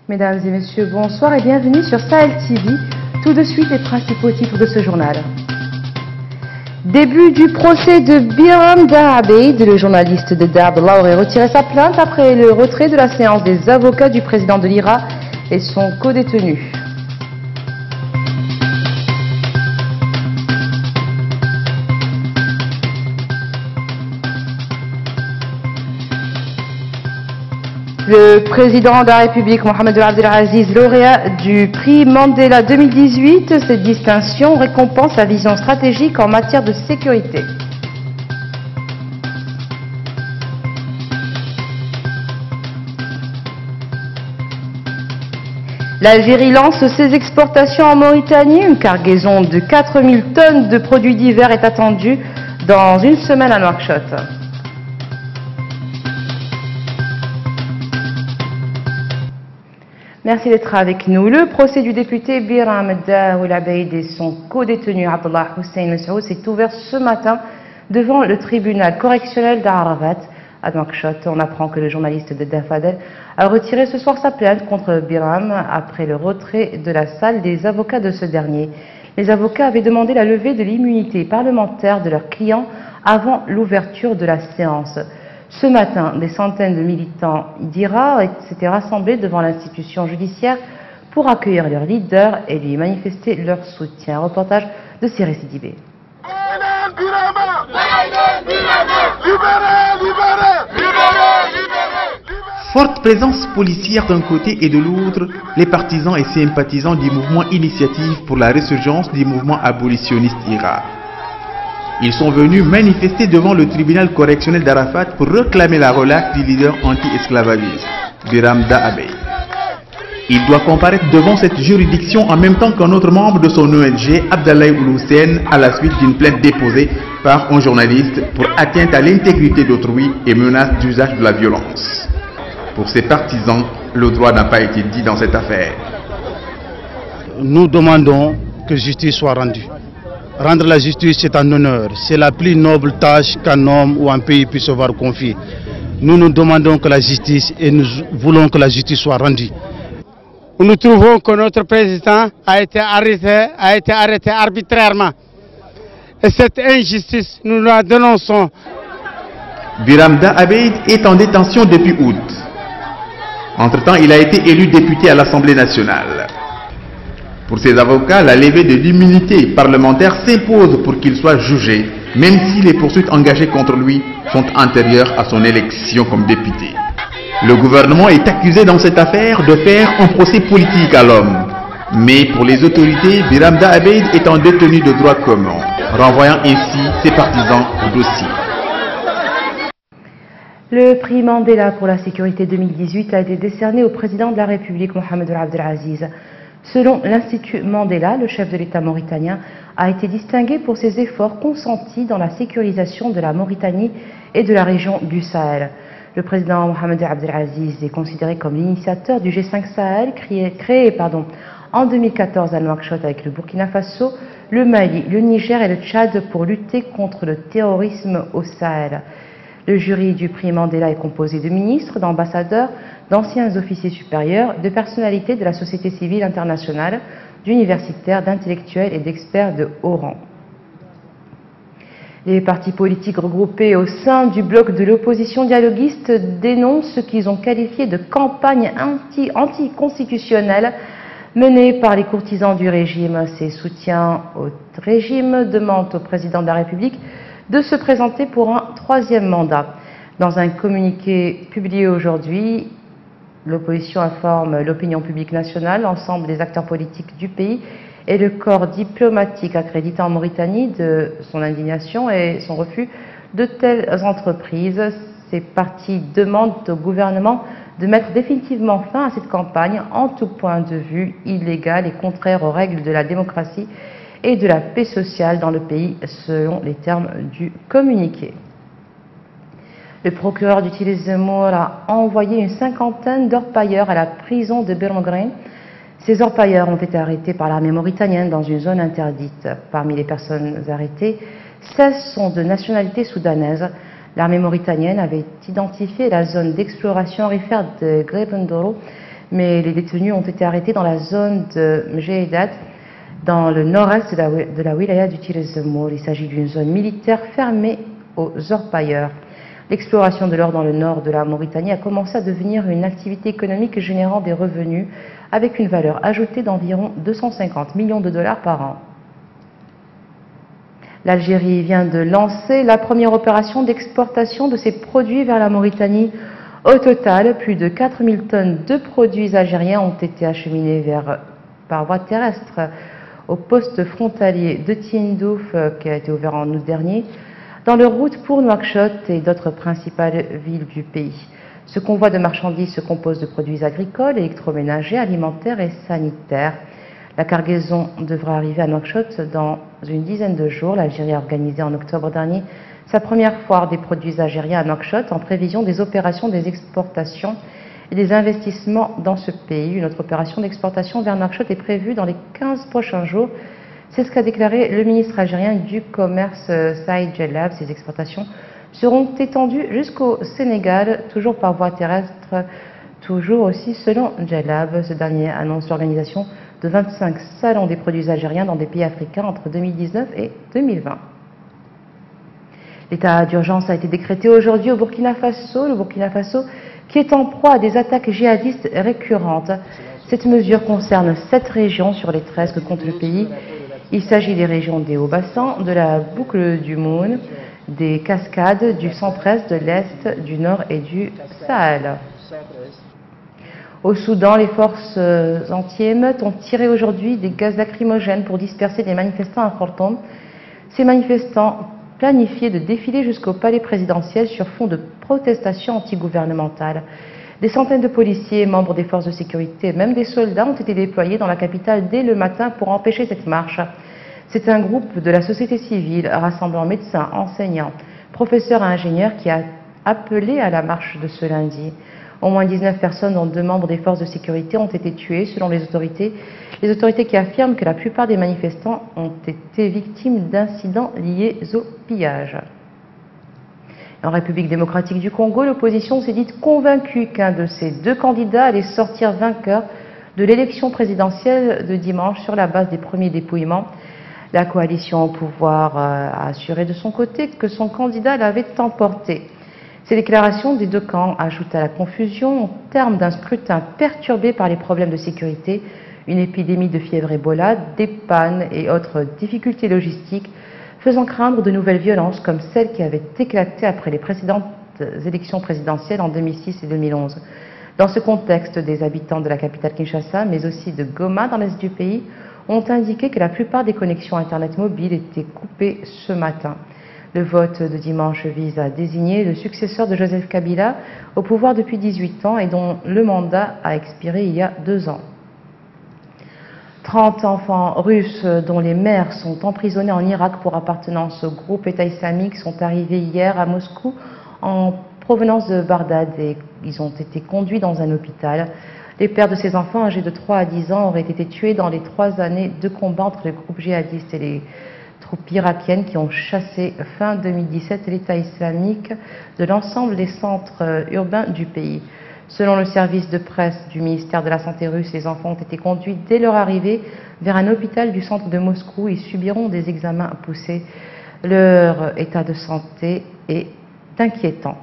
Mesdames et messieurs, bonsoir et bienvenue sur Sahel TV. Tout de suite, les principaux titres de ce journal. Début du procès de Biram Da Abeid, le journaliste de Darb aurait retiré sa plainte après le retrait de la séance des avocats du président de l'IRA et son codétenu. Le président de la République, Mohamed Abdelaziz, lauréat du prix Mandela 2018, cette distinction récompense sa vision stratégique en matière de sécurité. L'Algérie lance ses exportations en Mauritanie. Une cargaison de 4000 tonnes de produits divers est attendue dans une semaine à Nouakchott. Merci d'être avec nous. Le procès du député Biram Da Abeid et son codétenu Abdallah Hussein Messoud s'est ouvert ce matin devant le tribunal correctionnel d'Ararat à Nouakchott. On apprend que le journaliste de Dafadel a retiré ce soir sa plainte contre Biram après le retrait de la salle des avocats de ce dernier. Les avocats avaient demandé la levée de l'immunité parlementaire de leurs clients avant l'ouverture de la séance. Ce matin, des centaines de militants d'IRA s'étaient rassemblés devant l'institution judiciaire pour accueillir leur leader et lui manifester leur soutien. Un reportage de Cyril Sidibé. Forte présence policière d'un côté et de l'autre, les partisans et sympathisants du mouvement Initiative pour la résurgence du mouvement abolitionniste IRA. Ils sont venus manifester devant le tribunal correctionnel d'Arafat pour réclamer la relâche du leader anti-esclavagiste, Biram Da Abeid. Il doit comparaître devant cette juridiction en même temps qu'un autre membre de son ONG, Abdallah Hussein, à la suite d'une plainte déposée par un journaliste pour atteinte à l'intégrité d'autrui et menace d'usage de la violence. Pour ses partisans, le droit n'a pas été dit dans cette affaire. Nous demandons que justice soit rendue. Rendre la justice, c'est un honneur. C'est la plus noble tâche qu'un homme ou un pays puisse avoir confiée. Nous nous demandons que la justice et nous voulons que la justice soit rendue. Nous trouvons que notre président a été arrêté arbitrairement. Et cette injustice, nous la dénonçons. Biram Da Abeid est en détention depuis août. Entre-temps, il a été élu député à l'Assemblée nationale. Pour ses avocats, la levée de l'immunité parlementaire s'impose pour qu'il soit jugé, même si les poursuites engagées contre lui sont antérieures à son élection comme député. Le gouvernement est accusé dans cette affaire de faire un procès politique à l'homme. Mais pour les autorités, Biram Da Abeid est un détenu de droit commun, renvoyant ainsi ses partisans au dossier. Le prix Mandela pour la sécurité 2018 a été décerné au président de la République, Mohamed Abdelaziz. Selon l'Institut Mandela, le chef de l'État mauritanien a été distingué pour ses efforts consentis dans la sécurisation de la Mauritanie et de la région du Sahel. Le président Mohamed Abdelaziz est considéré comme l'initiateur du G5 Sahel, créé en 2014 à Nouakchott avec le Burkina Faso, le Mali, le Niger et le Tchad pour lutter contre le terrorisme au Sahel. Le jury du prix Mandela est composé de ministres, d'ambassadeurs, d'anciens officiers supérieurs, de personnalités de la société civile internationale, d'universitaires, d'intellectuels et d'experts de haut rang. Les partis politiques regroupés au sein du bloc de l'opposition dialoguiste dénoncent ce qu'ils ont qualifié de campagne anticonstitutionnelle menée par les courtisans du régime. Ces soutiens au régime demandent au président de la République de se présenter pour un troisième mandat. Dans un communiqué publié aujourd'hui, l'opposition informe l'opinion publique nationale, l'ensemble des acteurs politiques du pays et le corps diplomatique accrédité en Mauritanie de son indignation et son refus de telles entreprises. Ces partis demandent au gouvernement de mettre définitivement fin à cette campagne en tout point de vue illégale et contraire aux règles de la démocratie et de la paix sociale dans le pays, selon les termes du communiqué. Le procureur d'Utilismour a envoyé une cinquantaine d'orpailleurs à la prison de Birmogreen. Ces orpailleurs ont été arrêtés par l'armée mauritanienne dans une zone interdite. Parmi les personnes arrêtées, 16 sont de nationalité soudanaise. L'armée mauritanienne avait identifié la zone d'exploration aurifère de Grebendoro, mais les détenus ont été arrêtés dans la zone de Mjeidat, dans le nord-est de la wilaya du Tirezemour. Il s'agit d'une zone militaire fermée aux orpailleurs. L'exploration de l'or dans le nord de la Mauritanie a commencé à devenir une activité économique générant des revenus avec une valeur ajoutée d'environ 250 millions de dollars par an. L'Algérie vient de lancer la première opération d'exportation de ses produits vers la Mauritanie. Au total, plus de 4000 tonnes de produits algériens ont été acheminés par voie terrestre au poste frontalier de Tindouf qui a été ouvert en août dernier, dans leur route pour Nouakchott et d'autres principales villes du pays. Ce convoi de marchandises se compose de produits agricoles, électroménagers, alimentaires et sanitaires. La cargaison devra arriver à Nouakchott dans une dizaine de jours. L'Algérie a organisé en octobre dernier sa première foire des produits algériens à Nouakchott en prévision des opérations des exportations et des investissements dans ce pays. Une autre opération d'exportation vers Nouakchott est prévue dans les 15 prochains jours. C'est ce qu'a déclaré le ministre algérien du Commerce, Saïd Djellab. Ces exportations seront étendues jusqu'au Sénégal, toujours par voie terrestre, toujours aussi selon Djellab. Ce dernier annonce l'organisation de 25 salons des produits algériens dans des pays africains entre 2019 et 2020. L'état d'urgence a été décrété aujourd'hui au Burkina Faso. Le Burkina Faso qui est en proie à des attaques djihadistes récurrentes. Cette mesure concerne 7 régions sur les 13 que compte le pays. Il s'agit des régions des Hauts-Bassins, de la boucle du Moun, des Cascades, du centre-est, de l'Est, du Nord et du Sahel. Au Soudan, les forces anti-émeutes ont tiré aujourd'hui des gaz lacrymogènes pour disperser les manifestants à Khartoum. Ces manifestants planifiaient de défiler jusqu'au palais présidentiel sur fond de protestations antigouvernementales. Des centaines de policiers, membres des forces de sécurité et même des soldats ont été déployés dans la capitale dès le matin pour empêcher cette marche. C'est un groupe de la société civile rassemblant médecins, enseignants, professeurs et ingénieurs qui a appelé à la marche de ce lundi. Au moins 19 personnes, dont 2 membres des forces de sécurité, ont été tuées selon les autorités. Les autorités qui affirment que la plupart des manifestants ont été victimes d'incidents liés au pillage. En République démocratique du Congo, l'opposition s'est dite convaincue qu'un de ces 2 candidats allait sortir vainqueur de l'élection présidentielle de dimanche sur la base des premiers dépouillements. La coalition au pouvoir a assuré de son côté que son candidat l'avait emporté. Ces déclarations des 2 camps ajoutent à la confusion au terme d'un scrutin perturbé par les problèmes de sécurité, une épidémie de fièvre Ebola, des pannes et autres difficultés logistiques, faisant craindre de nouvelles violences comme celles qui avaient éclaté après les précédentes élections présidentielles en 2006 et 2011. Dans ce contexte, des habitants de la capitale Kinshasa, mais aussi de Goma dans l'est du pays, ont indiqué que la plupart des connexions Internet mobiles étaient coupées ce matin. Le vote de dimanche vise à désigner le successeur de Joseph Kabila au pouvoir depuis 18 ans et dont le mandat a expiré il y a 2 ans. 30 enfants russes dont les mères sont emprisonnés en Irak pour appartenance au groupe État islamique sont arrivés hier à Moscou en provenance de Bagdad et ils ont été conduits dans un hôpital. Les pères de ces enfants âgés de 3 à 10 ans auraient été tués dans les 3 années de combat entre les groupes djihadistes et les troupes irakiennes qui ont chassé fin 2017 l'État islamique de l'ensemble des centres urbains du pays. Selon le service de presse du ministère de la Santé russe, les enfants ont été conduits dès leur arrivée vers un hôpital du centre de Moscou. Ils subiront des examens poussés. Leur état de santé est inquiétant.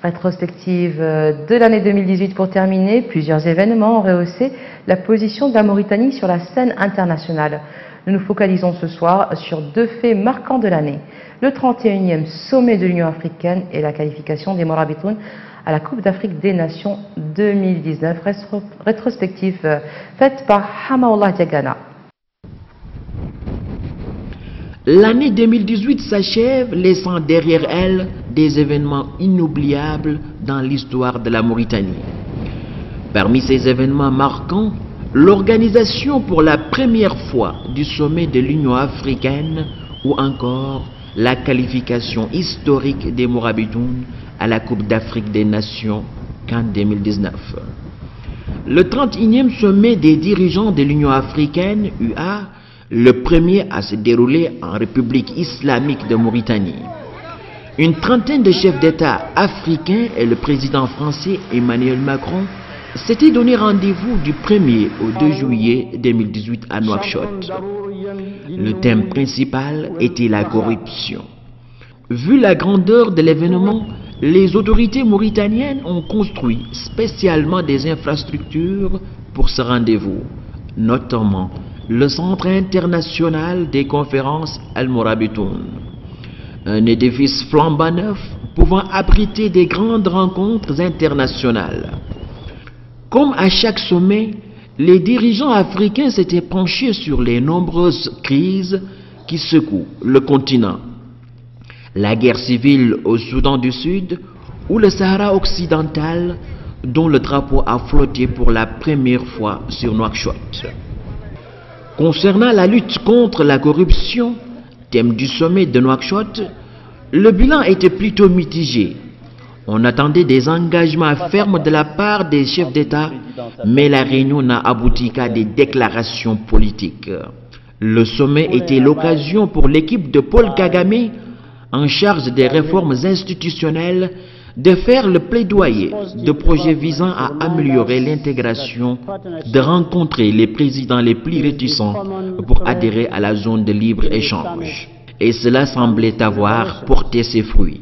Rétrospective de l'année 2018 pour terminer, plusieurs événements ont rehaussé la position de la Mauritanie sur la scène internationale. Nous nous focalisons ce soir sur 2 faits marquants de l'année. Le 31e sommet de l'Union africaine et la qualification des Morabitoun à la Coupe d'Afrique des Nations 2019, rétrospective faite par Hamaoula Diagana. L'année 2018 s'achève, laissant derrière elle des événements inoubliables dans l'histoire de la Mauritanie. Parmi ces événements marquants, l'organisation pour la première fois du sommet de l'Union africaine ou encore la qualification historique des Morabitoun à la Coupe d'Afrique des Nations CAN 2019. Le 31e sommet des dirigeants de l'Union africaine, UA, le premier à se dérouler en République islamique de Mauritanie. Une trentaine de chefs d'État africains et le président français Emmanuel Macron s'étaient donné rendez-vous du 1er au 2 juillet 2018 à Nouakchott. Le thème principal était la corruption. Vu la grandeur de l'événement, les autorités mauritaniennes ont construit spécialement des infrastructures pour ce rendez-vous, notamment le Centre international des conférences Al-Mourabitoun, un édifice flambant neuf pouvant abriter des grandes rencontres internationales. Comme à chaque sommet, les dirigeants africains s'étaient penchés sur les nombreuses crises qui secouent le continent. La guerre civile au Soudan du Sud ou le Sahara occidental, dont le drapeau a flotté pour la première fois sur Nouakchott. Concernant la lutte contre la corruption, thème du sommet de Nouakchott, le bilan était plutôt mitigé. On attendait des engagements fermes de la part des chefs d'État, mais la réunion n'a abouti qu'à des déclarations politiques. Le sommet était l'occasion pour l'équipe de Paul Kagame, en charge des réformes institutionnelles, de faire le plaidoyer de projets visant à améliorer l'intégration, de rencontrer les présidents les plus réticents pour adhérer à la zone de libre-échange. Et cela semblait avoir porté ses fruits.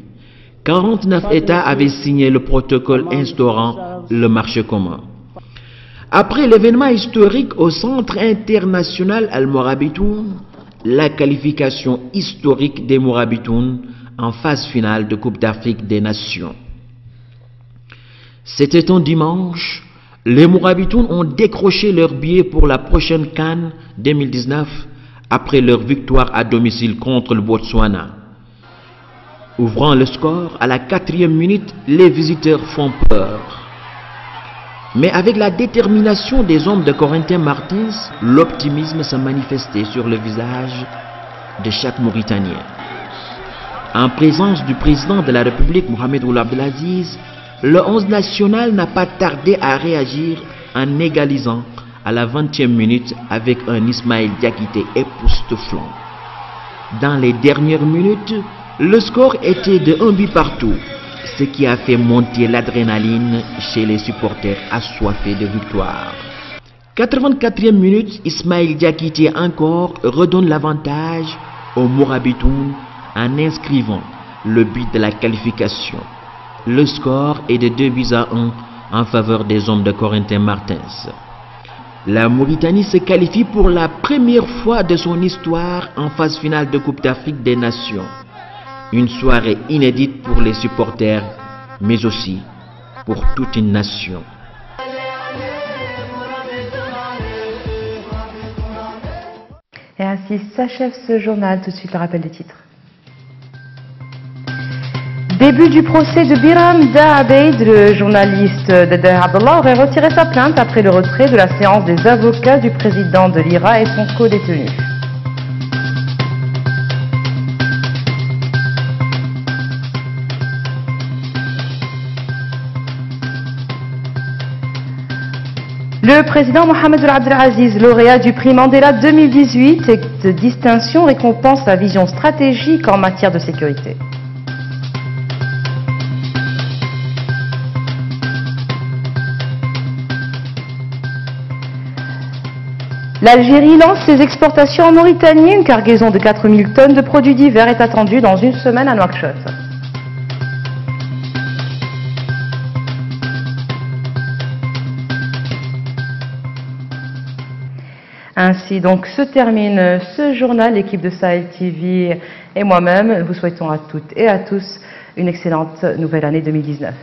49 États avaient signé le protocole instaurant le marché commun. Après l'événement historique au Centre international Al-Mourabitoun, la qualification historique des Mourabitoun en phase finale de Coupe d'Afrique des Nations. C'était un dimanche, les Mourabitoun ont décroché leur billet pour la prochaine CAN 2019 après leur victoire à domicile contre le Botswana. Ouvrant le score à la 4e minute, les visiteurs font peur. Mais avec la détermination des hommes de Corentin Martins, l'optimisme se manifestait sur le visage de chaque Mauritanien. En présence du président de la République, Mohamed Ould Abdelaziz, le 11 national n'a pas tardé à réagir en égalisant à la 20e minute avec un Ismaël Diakité époustouflant. Dans les dernières minutes, le score était de 1 but partout, ce qui a fait monter l'adrénaline chez les supporters assoiffés de victoire. 84e minute, Ismaël Diakité encore redonne l'avantage aux Mourabitoun en inscrivant le but de la qualification. Le score est de 2-1 en faveur des hommes de Corentin Martins. La Mauritanie se qualifie pour la première fois de son histoire en phase finale de Coupe d'Afrique des Nations. Une soirée inédite pour les supporters, mais aussi pour toute une nation. Et ainsi s'achève ce journal. Tout de suite le rappel des titres. Début du procès de Biram Daabeid, le journaliste Dada Abdallah aurait retiré sa plainte après le retrait de la séance des avocats du président de l'IRA et son co-détenu. Le président Mohamed Ould Abdelaziz, lauréat du prix Mandela 2018, cette distinction récompense sa vision stratégique en matière de sécurité. L'Algérie lance ses exportations en Mauritanie. Une cargaison de 4000 tonnes de produits divers est attendue dans une semaine à Nouakchott. Ainsi donc se termine ce journal. L'équipe de Sahel TV et moi-même vous souhaitons à toutes et à tous une excellente nouvelle année 2019.